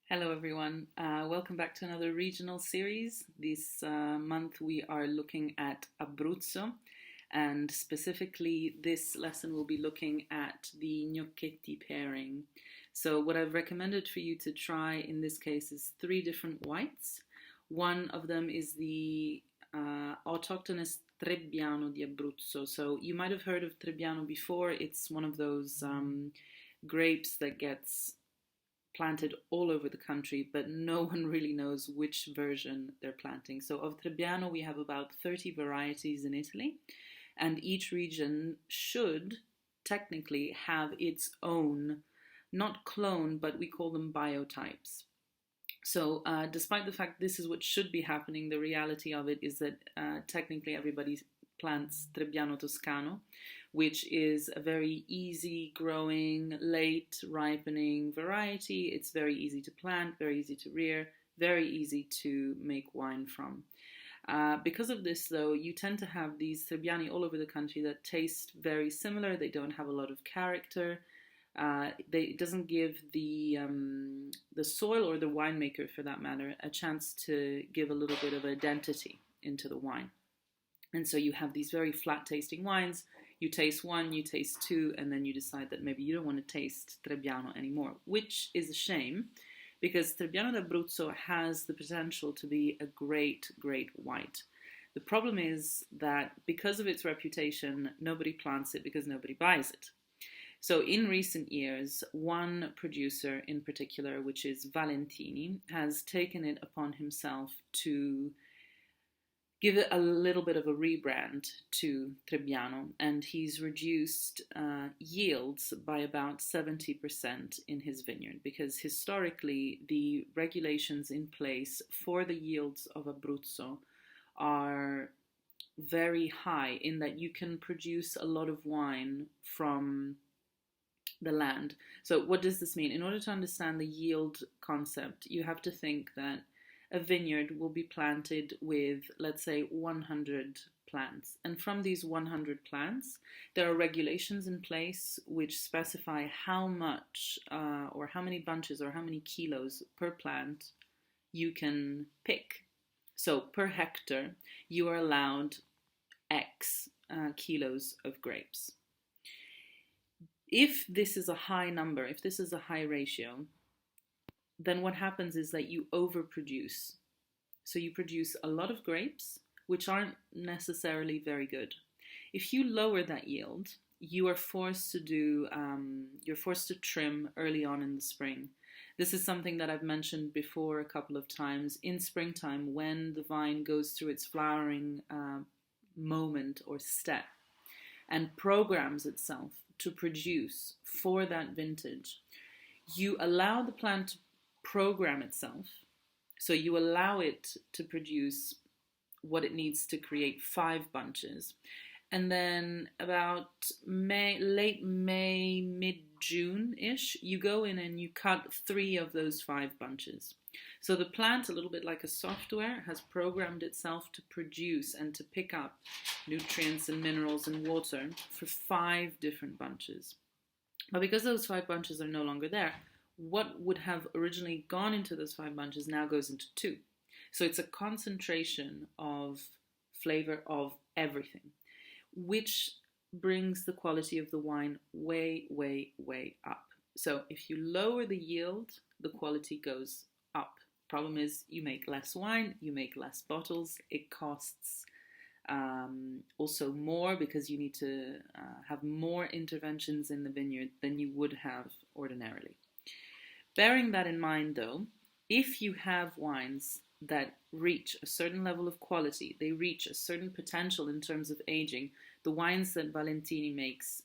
Hello, everyone. Welcome back to another regional series. This month we are looking at Abruzzo, and specifically this lesson will be looking at the gnocchetti pairing. So what I've recommended for you to try in this case is three different whites. One of them is the autochthonous Trebbiano di Abruzzo. So you might have heard of Trebbiano before. It's one of those grapes that gets planted all over the country, but no one really knows which version they're planting. So of Trebbiano, we have about 30 varieties in Italy, and each region should technically have its own, not clone, but we call them biotypes. So despite the fact this is what should be happening, the reality of it is that technically everybody plants Trebbiano Toscano, which is a very easy growing, late ripening variety. It's very easy to plant, very easy to rear, very easy to make wine from. Because of this, though, you tend to have these Trebbiani all over the country that taste very similar. They don't have a lot of character. It doesn't give the soil or the winemaker, for that matter, a chance to give a little bit of identity into the wine. And so you have these very flat tasting wines. You taste one, you taste two, and then you decide that maybe you don't want to taste Trebbiano anymore, which is a shame because Trebbiano d'Abruzzo has the potential to be a great, great white. The problem is that because of its reputation, nobody plants it because nobody buys it. So in recent years, one producer in particular, which is Valentini, has taken it upon himself to give it a little bit of a rebrand to Trebbiano, and he's reduced yields by about 70% in his vineyard, because historically the regulations in place for the yields of Abruzzo are very high in that you can produce a lot of wine from the land. So what does this mean? In order to understand the yield concept, you have to think that a vineyard will be planted with, let's say, 100 plants. And from these 100 plants, there are regulations in place which specify how much or how many bunches or how many kilos per plant you can pick. So per hectare, you are allowed X kilos of grapes. If this is a high number, if this is a high ratio, then what happens is that you overproduce. So you produce a lot of grapes, which aren't necessarily very good. If you lower that yield, you are forced to you're forced to trim early on in the spring. This is something that I've mentioned before a couple of times. In springtime, when the vine goes through its flowering moment or step and programs itself to produce for that vintage, you allow the plant to program itself. So you allow it to produce what it needs to create 5 bunches. And then about late May, mid-June-ish, you go in and you cut 3 of those 5 bunches. So the plant, a little bit like a software, has programmed itself to produce and to pick up nutrients and minerals and water for 5 different bunches. But because those 5 bunches are no longer there, what would have originally gone into those 5 bunches now goes into 2. So it's a concentration of flavor of everything, which brings the quality of the wine way, way, way up. So if you lower the yield, the quality goes up. Problem is, you make less wine, you make less bottles, it costs also more because you need to have more interventions in the vineyard than you would have ordinarily. Bearing that in mind, though, if you have wines that reach a certain level of quality, they reach a certain potential in terms of aging, the wines that Valentini makes,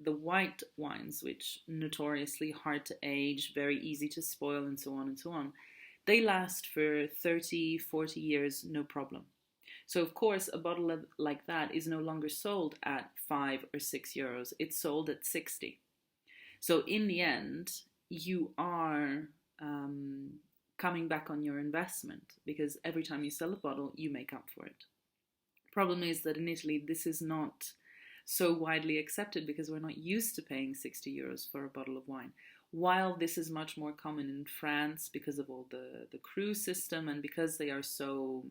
the white wines, which notoriously hard to age, very easy to spoil, and so on, they last for 30, 40 years, no problem. So, of course, a bottle like that is no longer sold at 5 or 6 euros. It's sold at 60. So, in the end, you are coming back on your investment because every time you sell a bottle, you make up for it. Problem is that in Italy, this is not so widely accepted because we're not used to paying 60 euros for a bottle of wine. while this is much more common in France because of all the cru system and because they are so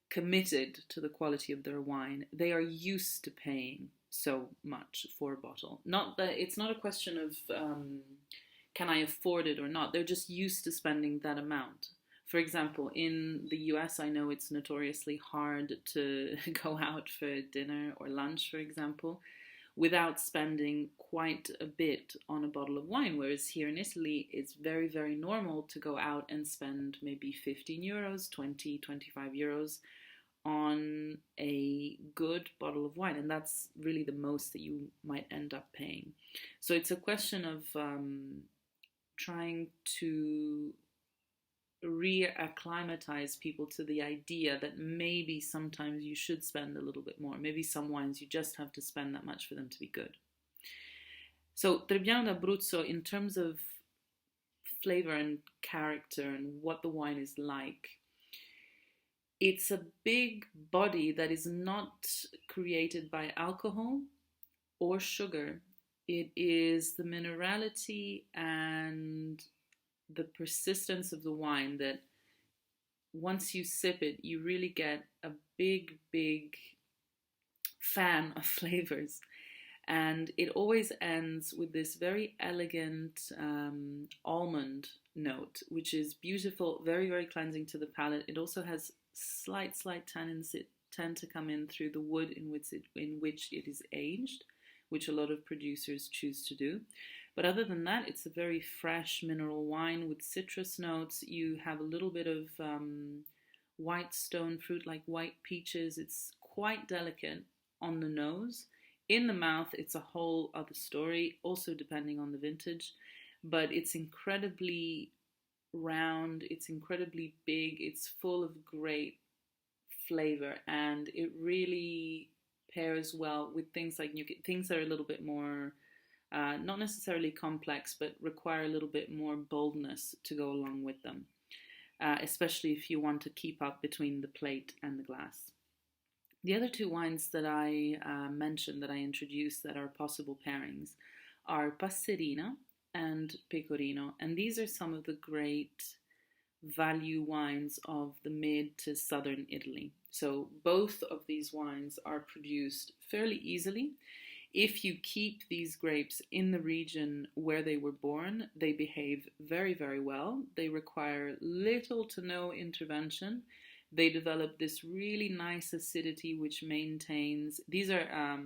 committed to the quality of their wine, they are used to paying so much for a bottle. Not that it's not a question of can I afford it or not. They're just used to spending that amount. For example, in the US, I know it's notoriously hard to go out for dinner or lunch, for example, without spending quite a bit on a bottle of wine. Whereas here in Italy, it's very, very normal to go out and spend maybe 15 euros, 20, 25 euros on a good bottle of wine. And that's really the most that you might end up paying. So it's a question of trying to reacclimatize people to the idea that maybe sometimes you should spend a little bit more. Maybe some wines you just have to spend that much for them to be good. So Trebbiano d'Abruzzo, in terms of flavor and character and what the wine is like, it's a big body that is not created by alcohol or sugar. It is the minerality and the persistence of the wine that once you sip it, you really get a big, big fan of flavors. And it always ends with this very elegant almond note, which is beautiful, very, very cleansing to the palate. It also has slight tannins that tend to come in through the wood in which it is aged, which a lot of producers choose to do. But other than that, it's a very fresh mineral wine with citrus notes. You have a little bit of white stone fruit, like white peaches. It's quite delicate on the nose. In the mouth, it's a whole other story, also depending on the vintage. But it's incredibly round, it's incredibly big, it's full of great flavor, and it really pairs well with things like things that are a little bit more not necessarily complex, but require a little bit more boldness to go along with them, especially if you want to keep up between the plate and the glass. The other two wines that I mentioned, that I introduced, that are possible pairings are Passerina and Pecorino, and these are some of the great value wines of the mid to southern Italy. So both of these wines are produced fairly easily. If you keep these grapes in the region where they were born, they behave very, very well. They require little to no intervention. They develop this really nice acidity which maintains. These are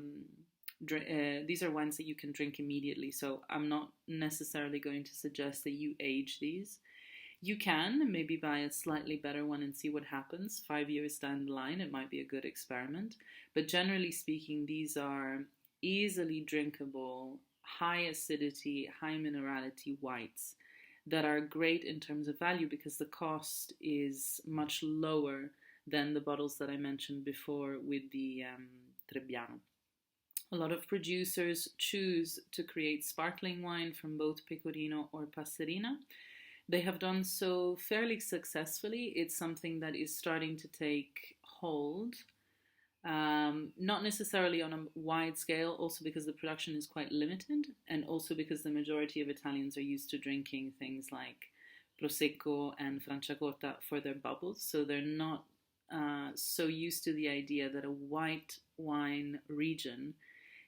wines that you can drink immediately, so I'm not necessarily going to suggest that you age these. You can maybe buy a slightly better one and see what happens. 5 years down the line, it might be a good experiment. But generally speaking, these are easily drinkable, high acidity, high minerality whites that are great in terms of value because the cost is much lower than the bottles that I mentioned before with the Trebbiano. A lot of producers choose to create sparkling wine from both Pecorino or Passerina. They have done so fairly successfully. It's something that is starting to take hold. Not necessarily on a wide scale, also because the production is quite limited, and also because the majority of Italians are used to drinking things like Prosecco and Franciacorta for their bubbles, so they're not so used to the idea that a white wine region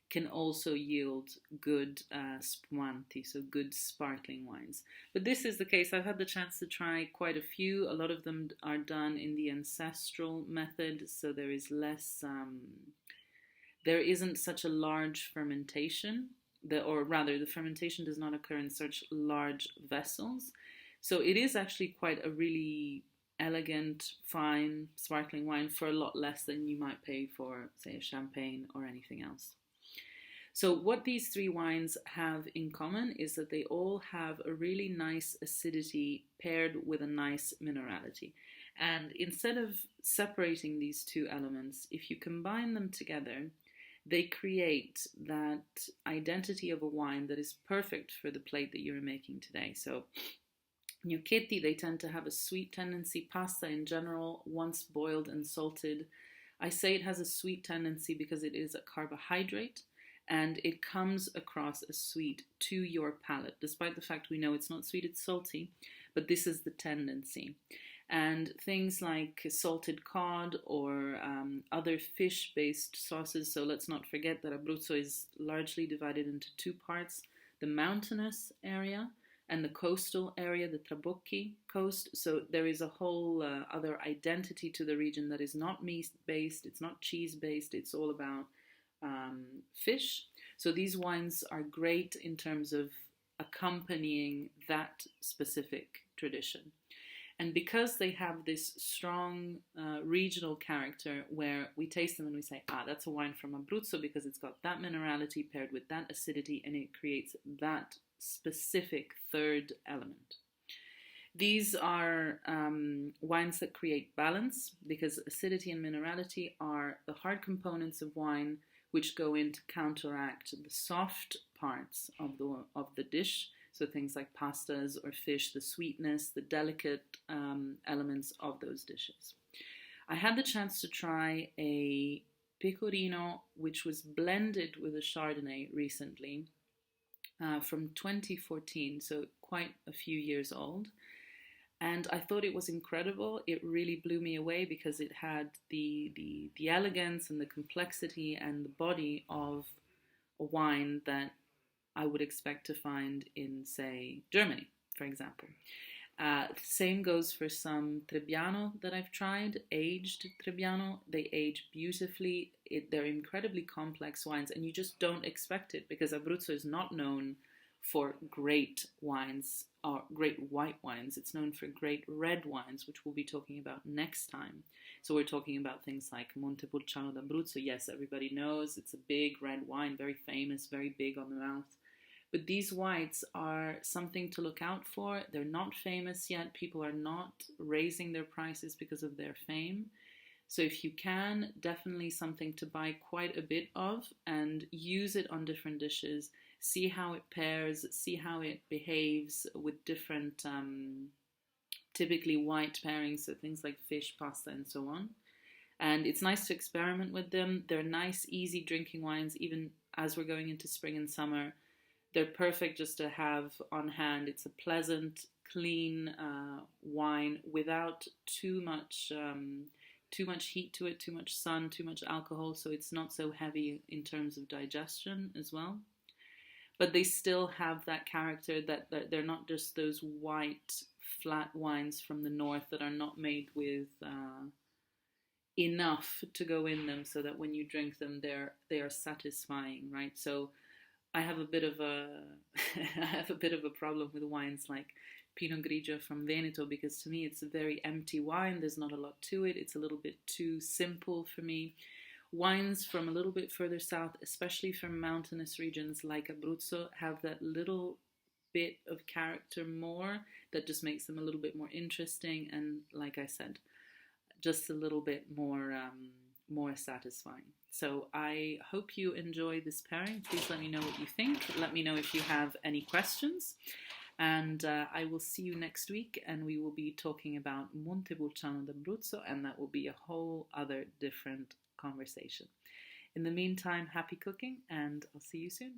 can also yield good spumanti, so good sparkling wines. But this is the case. I've had the chance to try quite a few. A lot of them are done in the ancestral method, so there is less, there isn't such a large fermentation, or rather the fermentation does not occur in such large vessels. So it is actually quite a really elegant, fine, sparkling wine for a lot less than you might pay for, say, a champagne or anything else. So what these three wines have in common is that they all have a really nice acidity paired with a nice minerality. And instead of separating these two elements, if you combine them together, they create that identity of a wine that is perfect for the plate that you're making today. So Gnocchetti, they tend to have a sweet tendency. Pasta in general, once boiled and salted, I say it has a sweet tendency because it is a carbohydrate. and it comes across as sweet to your palate, despite the fact we know it's not sweet, it's salty, but this is the tendency. And things like salted cod or other fish-based sauces. So let's not forget that Abruzzo is largely divided into two parts: the mountainous area and the coastal area, the Trabocchi coast. So there is a whole other identity to the region that is not meat-based, it's not cheese-based, it's all about fish. So these wines are great in terms of accompanying that specific tradition. And because they have this strong regional character where we taste them and we say, that's a wine from Abruzzo because it's got that minerality paired with that acidity and it creates that specific third element. These are wines that create balance because acidity and minerality are the hard components of wine which go in to counteract the soft parts of the dish. So things like pastas or fish, the sweetness, the delicate elements of those dishes. I had the chance to try a Pecorino, which was blended with a Chardonnay recently from 2014, so quite a few years old. And I thought it was incredible. It really blew me away because it had the elegance and the complexity and the body of a wine that I would expect to find in, say, Germany, for example. Same goes for some Trebbiano that I've tried, aged Trebbiano. They age beautifully. They're incredibly complex wines, and you just don't expect it because Abruzzo is not known for great wines or great white wines. It's known for great red wines, which we'll be talking about next time. So we're talking about things like Montepulciano d'Abruzzo. Yes, everybody knows it's a big red wine, very famous, very big on the mouth. But these whites are something to look out for. They're not famous yet. People are not raising their prices because of their fame. So if you can, definitely something to buy quite a bit of and use it on different dishes. See how it pairs, see how it behaves with different, typically white pairings, so things like fish, pasta, and so on. And it's nice to experiment with them. They're nice, easy drinking wines, even as we're going into spring and summer. They're perfect just to have on hand. It's a pleasant, clean wine without too much heat to it, too much sun, too much alcohol, so it's not so heavy in terms of digestion as well. But they still have that character that they're not just those white, flat wines from the north that are not made with enough to go in them so that when you drink them, they are satisfying, right? So I have a bit of a problem with wines like Pinot Grigio from Veneto because to me it's a very empty wine. There's not a lot to it. It's a little bit too simple for me. Wines from a little bit further south, especially from mountainous regions like Abruzzo, have that little bit of character more that just makes them a little bit more interesting and, like I said, just a little bit more satisfying. So I hope you enjoy this pairing. Please let me know what you think. Let me know if you have any questions. And I will see you next week, and we will be talking about Montepulciano d'Abruzzo, and that will be a whole other different conversation. In the meantime, happy cooking, and I'll see you soon.